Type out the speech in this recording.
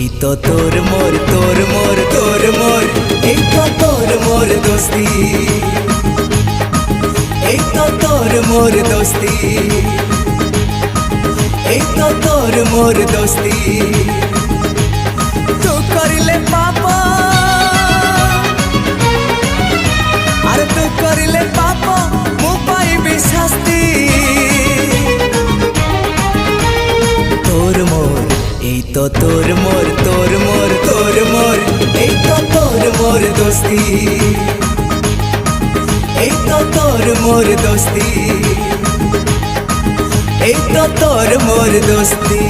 এই তো তোর মোর তোর মোর তোর মোর এই তো তোর মোর দোস্তি এই তো তোর মোর দোস্তি এই তো তোর মোর দোস্তি তু করিলে পাপ আর তু করিলে পাপ মু পাইবি শাস্তি তোর মোর এই তো তোর মোর তোর মোর তোর মোর এই তো তোর মোর দোস্তি এই তো তোর মোর দোস্তি এই তো তোর মোর দোস্তি।